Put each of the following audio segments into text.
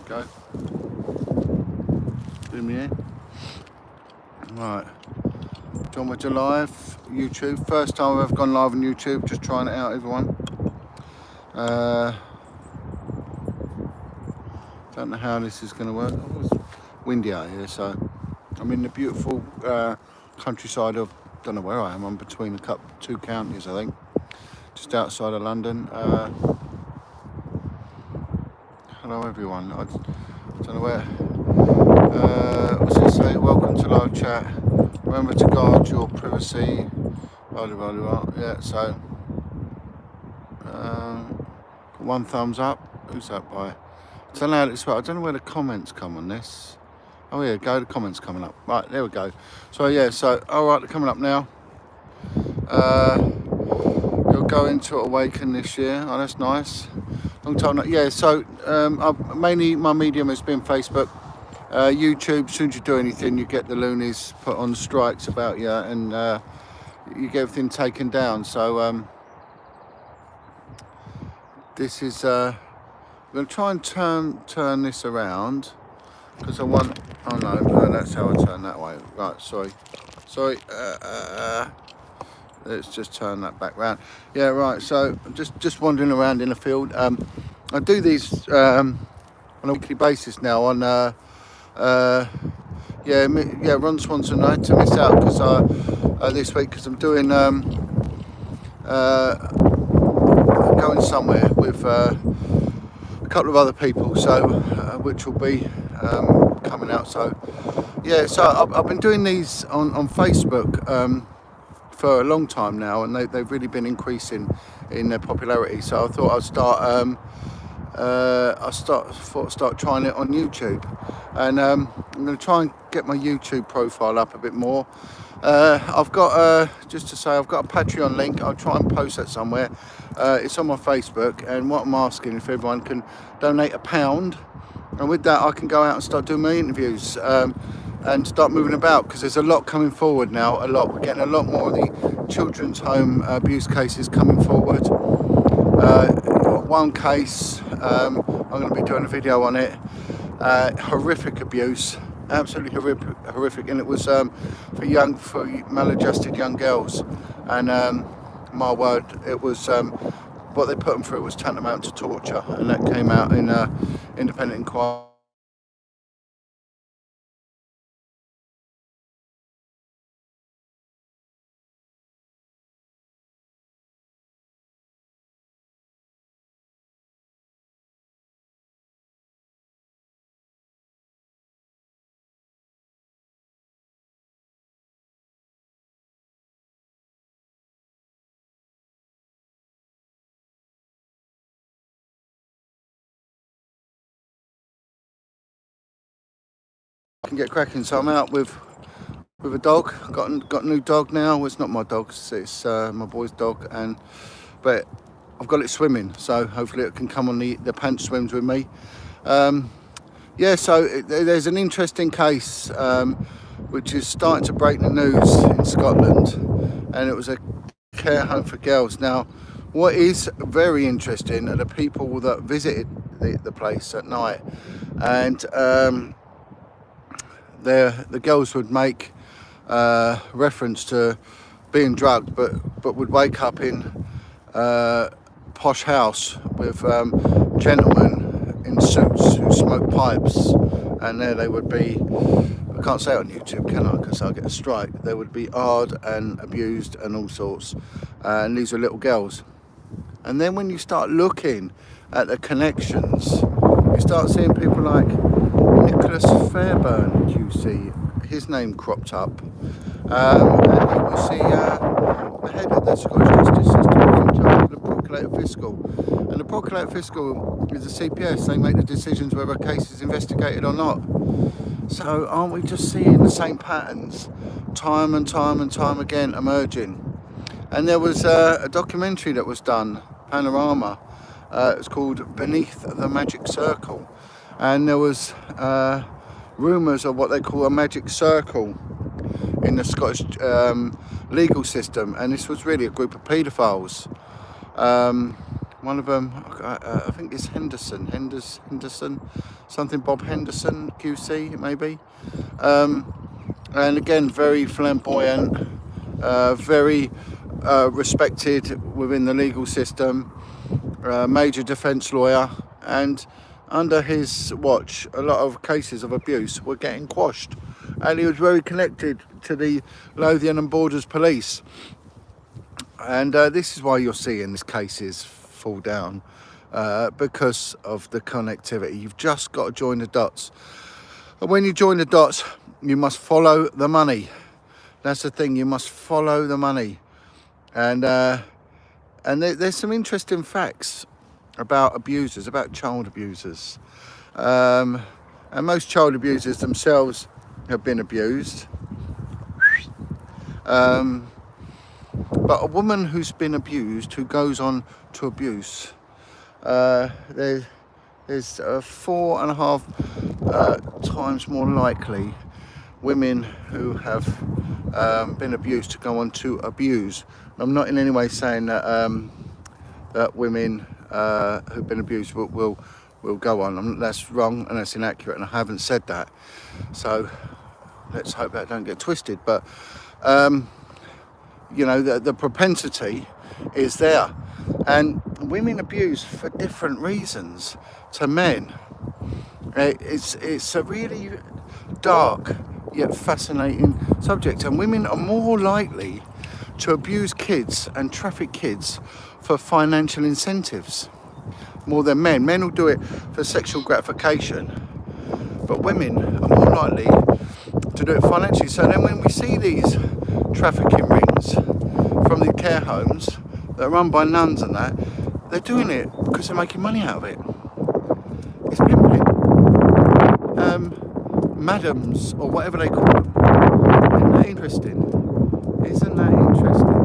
Go. Zoom in. Right. Jon Wedger live, YouTube. First time I've ever gone live on YouTube, just trying it out, everyone. Don't know how this is going to work. Oh, it's windy out here, so I'm in the beautiful countryside of, don't know where I am, I'm between two counties, I think. Just outside of London. Hello everyone. I don't know where. What's it say? Welcome to live chat. Remember to guard your privacy. Blah, blah, blah, blah. Yeah, so one thumbs up. Who's that by? I don't know how it's right. I don't know where the comments come on this. Oh yeah, go. The comments coming up. Right, there we go. So yeah, so alright, they're coming up now. You're going to Awaken this year. Oh, that's nice. Long time. Yeah, so mainly my medium has been Facebook. YouTube, as soon as you do anything, you get the loonies put on strikes about you, and you get everything taken down. So this is I'm going to try and turn this around because I want. Oh no, that's how I turn that way. Right, sorry. Let's just turn that back round. Yeah, right. So just wandering around in the field. I do these on a weekly basis now on. Ron Swanson. I had to miss out because this week because I'm doing going somewhere with a couple of other people, so which will be coming out. So yeah, so I've been doing these on Facebook for a long time now, and they've really been increasing in their popularity. So I thought I'd start trying it on YouTube, and I'm going to try and get my YouTube profile up a bit more. I've got just to say, I've got a Patreon link. I'll try and post that somewhere. It's on my Facebook, and what I'm asking if everyone can donate £1, and with that I can go out and start doing my interviews and start moving about, because there's a lot coming forward now. We're getting a lot more of the children's home abuse cases coming forward. One case, I'm going to be doing a video on it. Horrific abuse, absolutely horrific, and it was for maladjusted young girls. And my word, it was what they put them through was tantamount to torture, and that came out in independent inquiry. Can get cracking. So I'm out with a dog. Got a new dog now. Well, it's not my dog. It's my boy's dog, but I've got it swimming. So hopefully it can come on the pants swims with me. Yeah. So there's an interesting case which is starting to break the news in Scotland, and it was a care home for girls. Now, what is very interesting are the people that visited the place at night, and the girls would make reference to being drugged, but would wake up in posh house with gentlemen in suits who smoke pipes, and there they would be. I can't say it on YouTube, can I? Because I'll get a strike. They would be hard and abused and all sorts, and these were little girls. And then when you start looking at the connections, you start seeing people like Nicholas Fairbairn. You see his name cropped up, and you will see the head of the Scottish justice system is in charge of the Procurator Fiscal, and the Procurator Fiscal is the CPS. They make the decisions whether a case is investigated or not. So aren't we just seeing the same patterns time and time again emerging? And there was a documentary that was done, Panorama. It's called Beneath the Magic Circle, and there was rumours of what they call a magic circle in the Scottish legal system, and this was really a group of paedophiles One of them, I think it's Henderson, something Bob Henderson, QC maybe. And again, very flamboyant, very respected within the legal system, major defence lawyer, and under his watch, a lot of cases of abuse were getting quashed. And he was very connected to the Lothian and Borders Police. And this is why you're seeing these cases fall down, because of the connectivity. You've just got to join the dots. And when you join the dots, you must follow the money. That's the thing, you must follow the money. And there's some interesting facts about abusers, about child abusers. And most child abusers themselves have been abused. But a woman who's been abused, who goes on to abuse, there's 4.5 times more likely women who have been abused to go on to abuse. I'm not in any way saying that that women who've been abused will go on. That's wrong and that's inaccurate, and I haven't said that. So let's hope that don't get twisted. But you know, the propensity is there, and women abuse for different reasons to men. It's a really dark yet fascinating subject, and women are more likely to abuse kids and traffic kids for financial incentives more than men. Men will do it for sexual gratification, but women are more likely to do it financially. So then when we see these trafficking rings from the care homes that are run by nuns and that, they're doing it because they're making money out of it. It's pimping. Madams, or whatever they call them. Isn't that interesting? Isn't that interesting?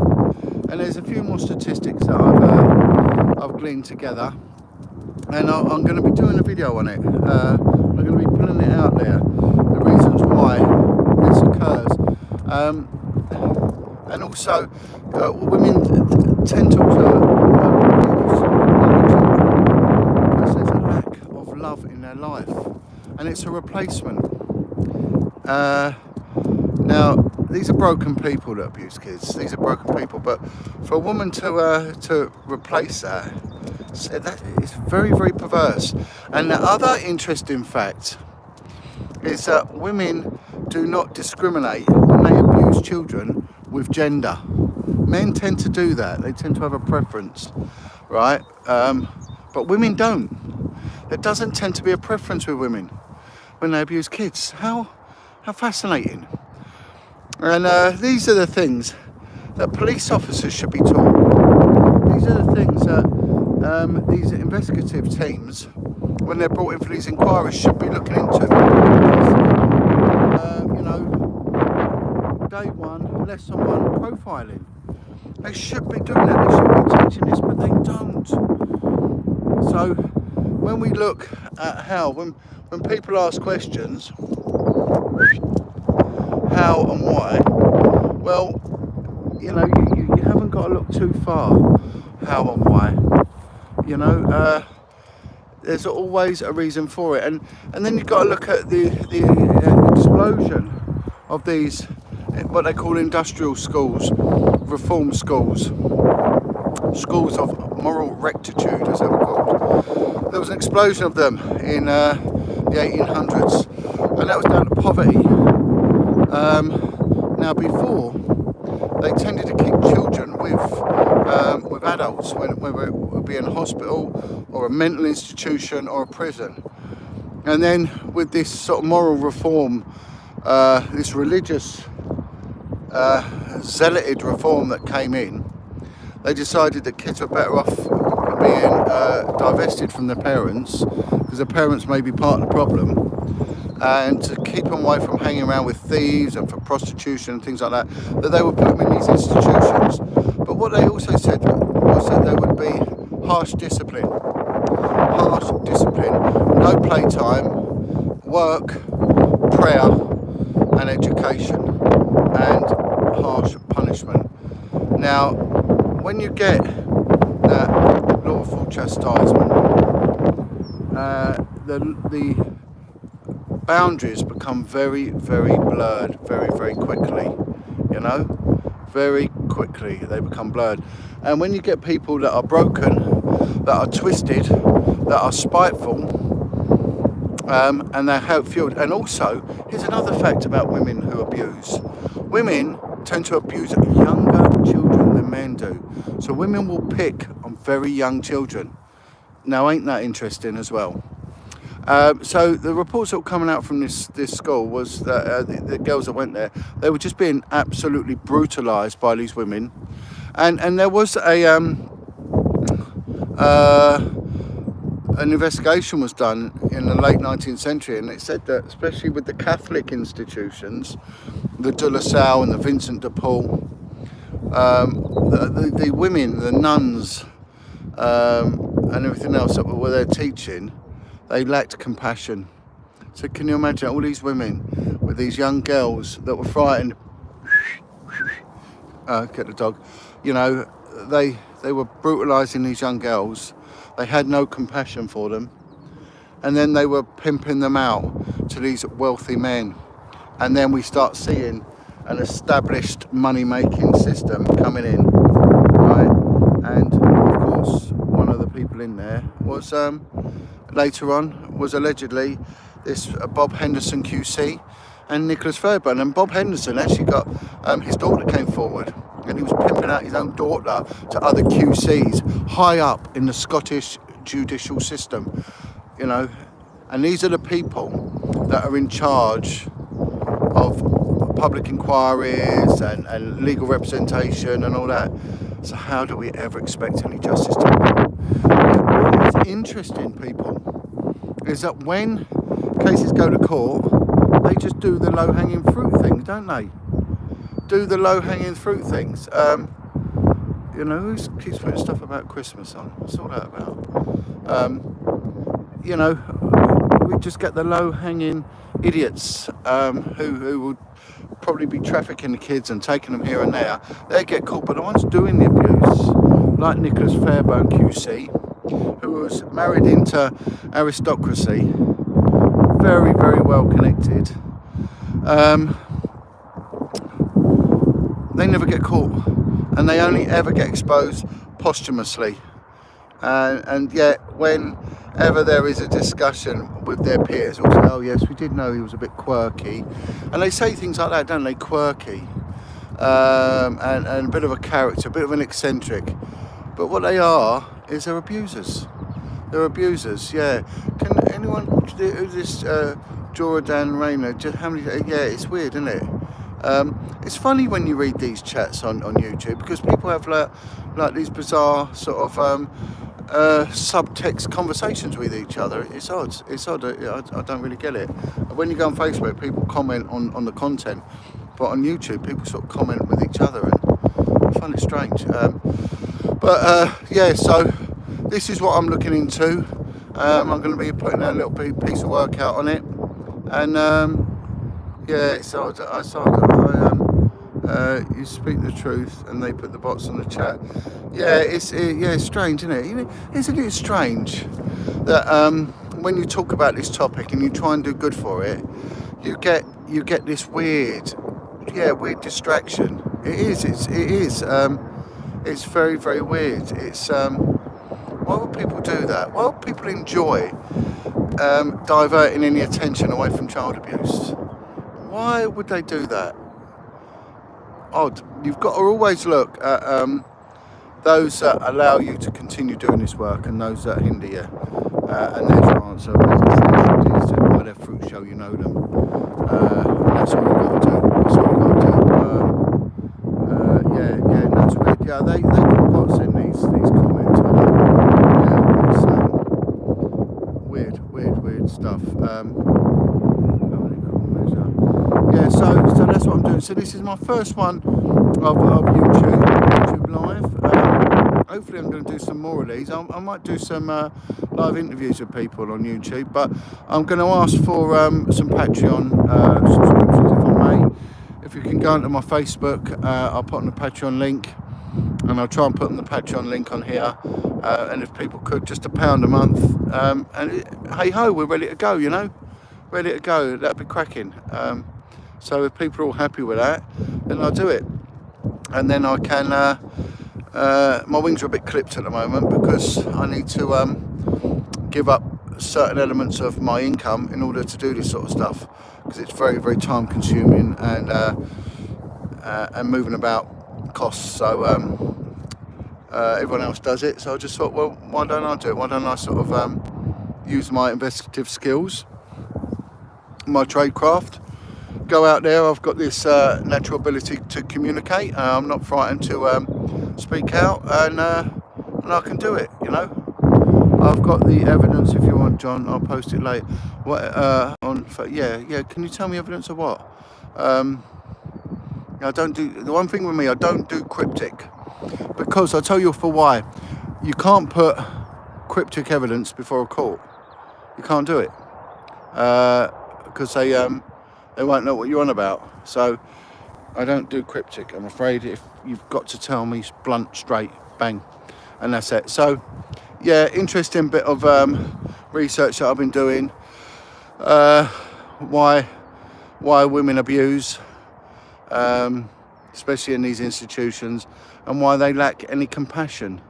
And there's a few more statistics that I've gleaned together, and I'm going to be doing a video on it. I'm going to be putting it out there, the reasons why this occurs. And also, women tend to abuse younger children because there's a lack of love in their life, and it's a replacement. Now, these are broken people that abuse kids. These are broken people, but for a woman to replace that is very, very perverse. And the other interesting fact is that women do not discriminate when they abuse children with gender. Men tend to do that. They tend to have a preference, right? But women don't. There doesn't tend to be a preference with women when they abuse kids. How fascinating. And these are the things that police officers should be taught. These are the things that these investigative teams, when they're brought in for these inquiries, should be looking into. You know, day one, lesson one, profiling. They should be doing that, they should be teaching this, but they don't. So when we look at how, when people ask questions, how and why, well, you know, you haven't got to look too far. How and why, you know, there's always a reason for it, and then you've got to look at the explosion of these, what they call industrial schools, reform schools, schools of moral rectitude, as they were called. There was an explosion of them in the 1800s, and that was down to poverty. Now, before, they tended to keep children with adults, whether it would be in a hospital or a mental institution or a prison. And then with this sort of moral reform, this religious zealoted reform that came in, they decided that kids were better off being divested from their parents, because their parents may be part of the problem, and to keep them away from hanging around with thieves and for prostitution and things like that, that they would put them in these institutions. But what they also said was that there would be harsh discipline, no playtime, work, prayer and education, and harsh punishment. Now, when you get that law or full chastisement, the boundaries become very, very blurred very, very quickly, you know, very quickly they become blurred. And when you get people that are broken, that are twisted, that are spiteful, and they're hate-fueled. And also, here's another fact about women who abuse. Women tend to abuse younger children than men do. So women will pick on very young children. Now, ain't that interesting as well? So the reports that were coming out from this school was that the girls that went there, they were just being absolutely brutalised by these women. And there was an investigation was done in the late 19th century, and it said that especially with the Catholic institutions, the De La Salle and the Vincent de Paul, the women, the nuns, and everything else that were there teaching, they lacked compassion. So can you imagine all these women with these young girls that were frightened? Get the dog. You know, they were brutalising these young girls. They had no compassion for them. And then they were pimping them out to these wealthy men. And then we start seeing an established money-making system coming in, right? And of course, one of the people in there was, later on, was allegedly this Bob Henderson QC and Nicholas Fairbairn. And Bob Henderson actually got, his daughter came forward, and he was pimping out his own daughter to other QCs high up in the Scottish judicial system, you know. And these are the people that are in charge of public inquiries and legal representation and all that. So how do we ever expect any justice to happen? What is interesting, people, is that when cases go to court, they just do the low-hanging fruit things, don't they? Do the low-hanging fruit things. You know, who keeps putting stuff about Christmas on? What's all that about? You know, we just get the low-hanging idiots who would probably be trafficking the kids and taking them here and there. They get caught, but the ones doing the abuse, like Nicholas Fairbairn QC, who was married into aristocracy, very, very well connected, they never get caught, and they only ever get exposed posthumously. And yet, whenever there is a discussion with their peers, they'll say, oh yes, we did know he was a bit quirky. And they say things like that, don't they? Quirky. And a bit of a character, a bit of an eccentric. But what they are is they're abusers. They're abusers, yeah. Can anyone, who's this Jordan Rayner, just how many, yeah, it's weird, isn't it? It's funny when you read these chats on YouTube, because people have like these bizarre sort of subtext conversations with each other. It's odd. I don't really get it. When you go on Facebook, people comment on the content, but on YouTube, people sort of comment with each other, and I find it strange. Yeah, so this is what I'm looking into. I'm going to be putting a little piece of work out on it, and yeah, so you speak the truth, and they put the bots on the chat. Yeah, it's strange, isn't it? Isn't it strange that when you talk about this topic and you try and do good for it, you get this weird distraction. It is. It's very, very weird. It's why would people do that? Why would people enjoy diverting any attention away from child abuse? Why would they do that? Odd. You've got to always look at those that allow you to continue doing this work and those that hinder you. And there's your answer. It's by their fruit show you know them. And that's all you've got to do. That's all you've got to do. Yeah, that's weird. Yeah, they put bots in these comments. Yeah, it's weird stuff. Yeah, so that's what I'm doing. So this is my first one of YouTube Live. Hopefully I'm going to do some more of these. I might do some live interviews with people on YouTube, but I'm going to ask for some Patreon subscriptions if I may. If you can go onto my Facebook, I'll put on the Patreon link, and I'll try and put on the Patreon link on here. and if people could, just £1 a month, hey ho, we're ready to go, ready to go. That'd be cracking. So if people are all happy with that, then I'll do it, and then I can. My wings are a bit clipped at the moment because I need to give up certain elements of my income in order to do this sort of stuff, because it's very, very time consuming and moving about costs. So everyone else does it, so I just thought, well, why don't I do it? Why don't I sort of use my investigative skills, my tradecraft, go out there. I've got this natural ability to communicate. I'm not frightened to speak out, and I can do it. I've got the evidence. If you want, John, I'll post it later. What yeah. Can you tell me evidence of what? I don't do the one thing with me. I don't do cryptic, because I'll tell you for why. You can't put cryptic evidence before a court. You can't do it because they won't know what you're on about. So I don't do cryptic. I'm afraid. If you've got to tell me blunt, straight, bang, and that's it. So yeah, interesting bit of research that I've been doing. Why women abuse, especially in these institutions, and why they lack any compassion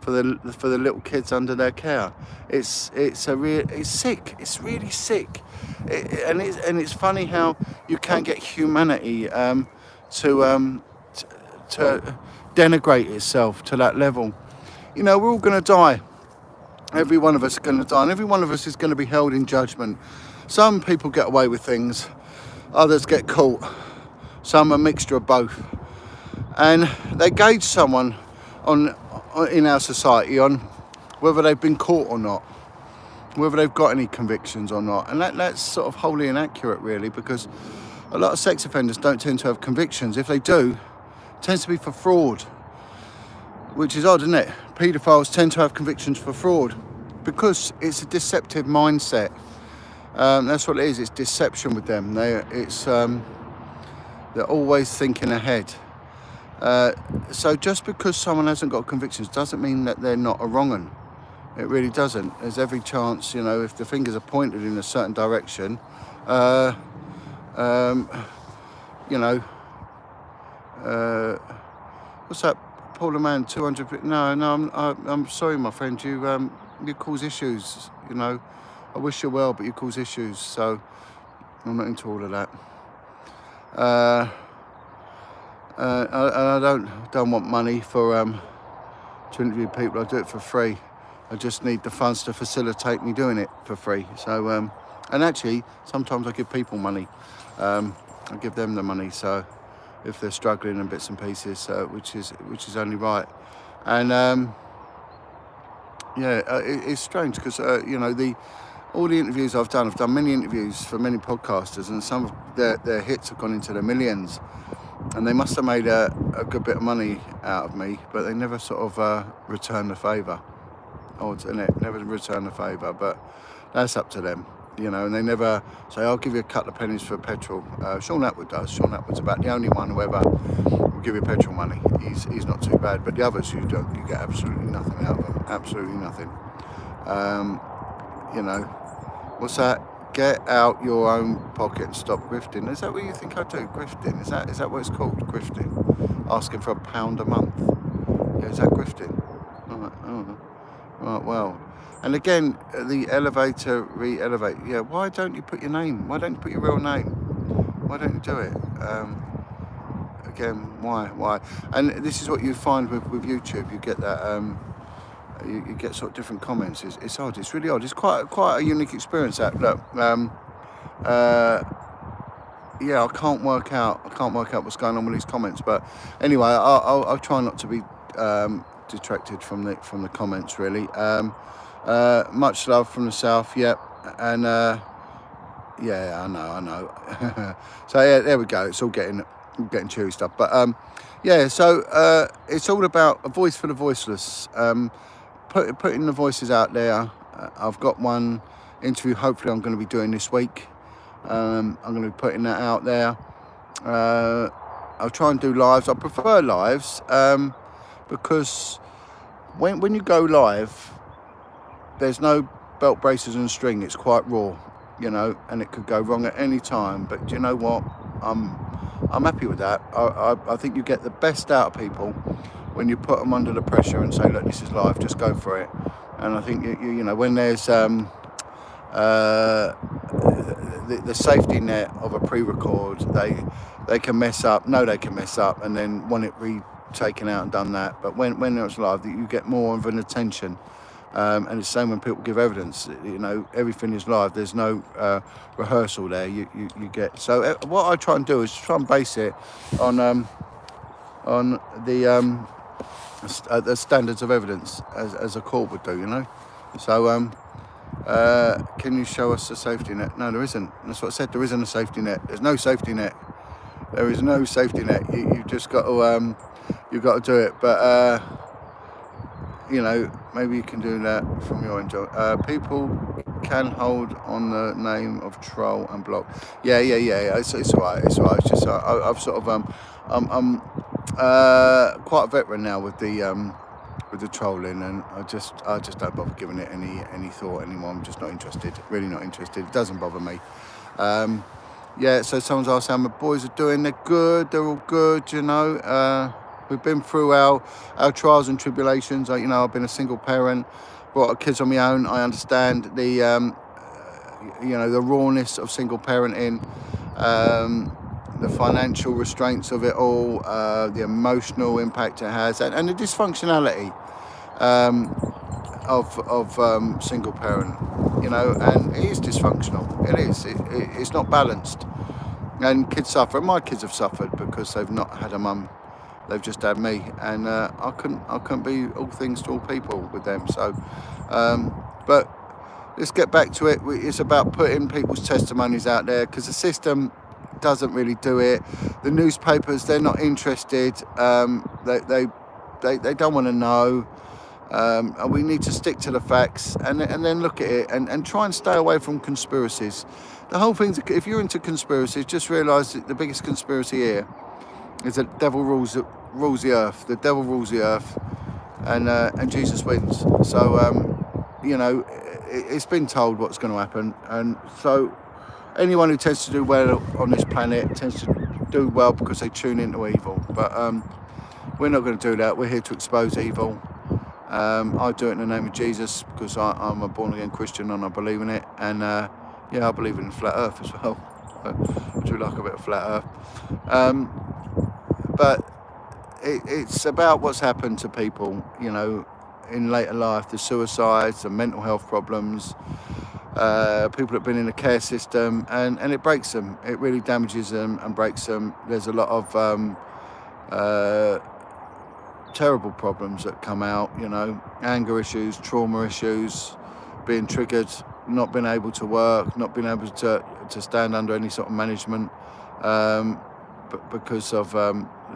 for the little kids under their care. It's sick. It's really sick, and it's funny how you can get humanity to denigrate itself to that level. We're all going to die. Every one of us is going to die, and every one of us is going to be held in judgment. Some people get away with things, others get caught. Some a mixture of both, and they gauge someone in our society on whether they've been caught or not, whether they've got any convictions or not, and that's sort of wholly inaccurate, really, because a lot of sex offenders don't tend to have convictions. If they do, it tends to be for fraud, which is odd, isn't it? Paedophiles tend to have convictions for fraud because it's a deceptive mindset. That's what it is. It's deception with them. They're always thinking ahead. So just because someone hasn't got convictions doesn't mean that they're not a wrong 'un. It really doesn't. There's every chance, if the fingers are pointed in a certain direction, what's that? Paul a man, 200. No, I'm sorry, my friend. You cause issues. I wish you well, but you cause issues. So I'm not into all of that. I don't want money for to interview people. I do it for free. I just need the funds to facilitate me doing it for free. So and actually, sometimes I give people money. I give them the money. So if they're struggling in bits and pieces, which is only right. And it's strange because all the interviews I've done many interviews for many podcasters, and some of their hits have gone into the millions, and they must have made a good bit of money out of me, but they never sort of return the favour. Odd, isn't it? Never return the favour, but that's up to them. And they never say, I'll give you a couple of pennies for petrol. Sean Atwood does. Sean Atwood's about the only one who ever will give you petrol money. He's not too bad, but the others you get absolutely nothing out of them. Absolutely nothing. What's that? Get out your own pocket and stop grifting. Is that what you think I do? Grifting? Is that what it's called? Grifting? Asking for £1 a month. Yeah, is that grifting? Right, well. And again, the elevator, re-elevate. Yeah, why don't you put your name? Why don't you put your real name? Why don't you do it? Again, why? And this is what you find with YouTube. You get that, you get sort of different comments. It's odd. It's really odd. It's quite a unique experience. That look, yeah, I can't work out what's going on with these comments. But anyway, I'll try not to be detracted from the comments, really. Much love from the south, yep, and yeah, I know. So yeah, there we go. It's all getting chewy stuff, but yeah. So it's all about a voice for the voiceless. Putting the voices out there. I've got one interview. Hopefully, I'm going to be doing this week. I'm going to be putting that out there. I'll try and do lives. I prefer lives because when you go live, there's no belt braces and string. It's quite raw, you know, and it could go wrong at any time. But do you know what? I'm happy with that. I think you get the best out of people when you put them under the pressure and say, look, this is live, just go for it. And I think you know, when there's the safety net of a pre-record, they can mess up, know they can mess up, and then want it taken out and done that. But when it's live, you get more of an attention. And it's the same when people give evidence. You know, everything is live. There's no rehearsal there. You get. So what I try and do is try and base it on the standards of evidence as a court would do. You know. So can you show us a safety net? No, there isn't. That's what I said. There isn't a safety net. There's no safety net. There is no safety net. You've just got to do it. But you know, maybe you can do that from your end. People can hold on the name of troll and block. Yeah. It's all right. It's all right. It's just I've sort of I'm quite a veteran now with the trolling, and I just don't bother giving it any thought anymore. I'm just not interested. Really not interested. It doesn't bother me. Yeah. So someone's asked how my boys are doing. They're good. They're all good. You know. We've been through our trials and tribulations. You know, I've been a single parent, brought up kids on my own. I understand the, you know, the rawness of single parenting, the financial restraints of it all, the emotional impact it has, and the dysfunctionality of single parent. You know, and it is dysfunctional. It is. It's not balanced, and kids suffer. My kids have suffered because they've not had a mum. They've just had me, and I couldn't be all things to all people with them. So, but let's get back to it. It's about putting people's testimonies out there, because the system doesn't really do it. The newspapers, they're not interested. They don't want to know. And we need to stick to the facts, and then look at it, and try and stay away from conspiracies. The whole thing, if you're into conspiracies, just realise that the biggest conspiracy here is that the devil rules the earth. The devil rules the earth, and Jesus wins. So you know, it's been told what's going to happen, and so anyone who tends to do well on this planet tends to do well because they tune into evil. But we're not going to do that. We're here to expose evil. I do it in the name of Jesus because I'm a born-again Christian and I believe in it, and yeah, I believe in flat earth as well. I do like a bit of flat earth. But it's about what's happened to people, you know, in later life, the suicides, the mental health problems, people that have been in the care system, and it breaks them. It really damages them and breaks them. There's a lot of terrible problems that come out, you know, anger issues, trauma issues, being triggered, not being able to work, not being able to stand under any sort of management, but because of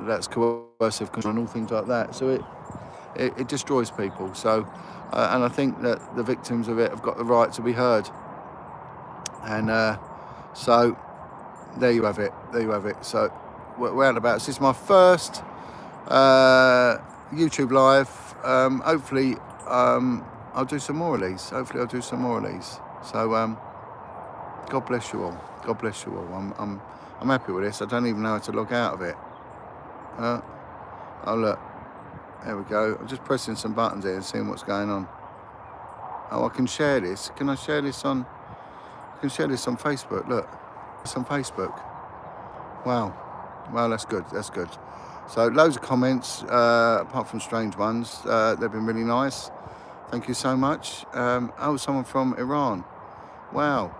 that's coercive control and all things like that. So it destroys people. So and I think that the victims of it have got the right to be heard. And so there you have it. So we're out and about. This is my first YouTube live. Hopefully I'll do some more of these. So God bless you all. I'm happy with this. I don't even know how to log out of it. Oh look, there we go. I'm just pressing some buttons here and seeing what's going on. Oh, I can share this. Can I share this on? I can share this on Facebook. Look, it's on Facebook. Wow, that's good. So loads of comments, apart from strange ones. They've been really nice. Thank you so much. Oh, someone from Iran. Wow,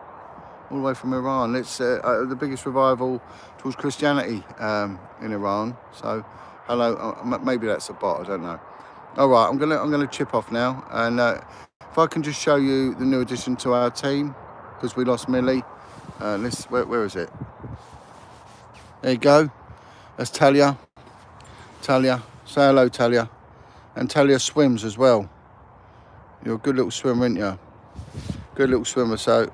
all the way from Iran. It's the biggest revival towards Christianity in Iran. So hello. Maybe that's a bot. I don't know. All right, I'm gonna chip off now, and if I can just show you the new addition to our team, because we lost Millie. Where is it? There you go. That's Talia. Say hello, Talia. And Talia swims as well. You're a good little swimmer, aren't you? Good little swimmer. So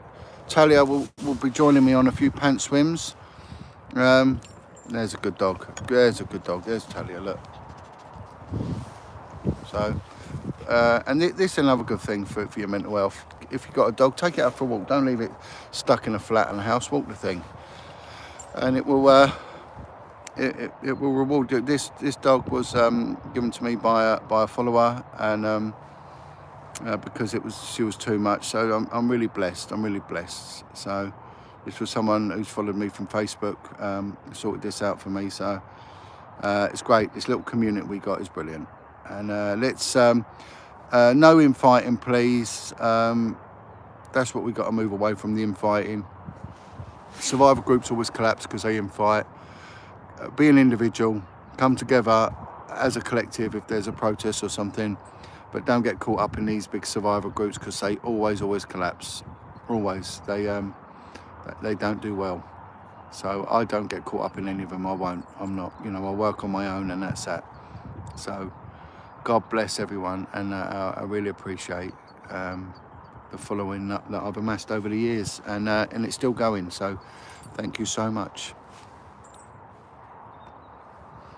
Talia will be joining me on a few pant swims. There's a good dog. There's Talia, look. So And this is another good thing for your mental health. If you've got a dog, take it out for a walk. Don't leave it stuck in a flat in a house. Walk the thing, and it will it will reward you. This dog was given to me by a follower, and because she was too much. So I'm really blessed. I'm really blessed. So this was someone who's followed me from Facebook, sorted this out for me. So it's great. This little community we got is brilliant. And let's no infighting, please. That's what we got to move away from, the infighting. Survivor groups always collapse because they infight. Be an individual, come together as a collective if there's a protest or something, but don't get caught up in these big survivor groups because they always collapse. Always. They don't do well. So I don't get caught up in any of them. I won't. I'm not. I work on my own, and that's that. So God bless everyone, and I really appreciate the following that I've amassed over the years, and it's still going. So thank you so much.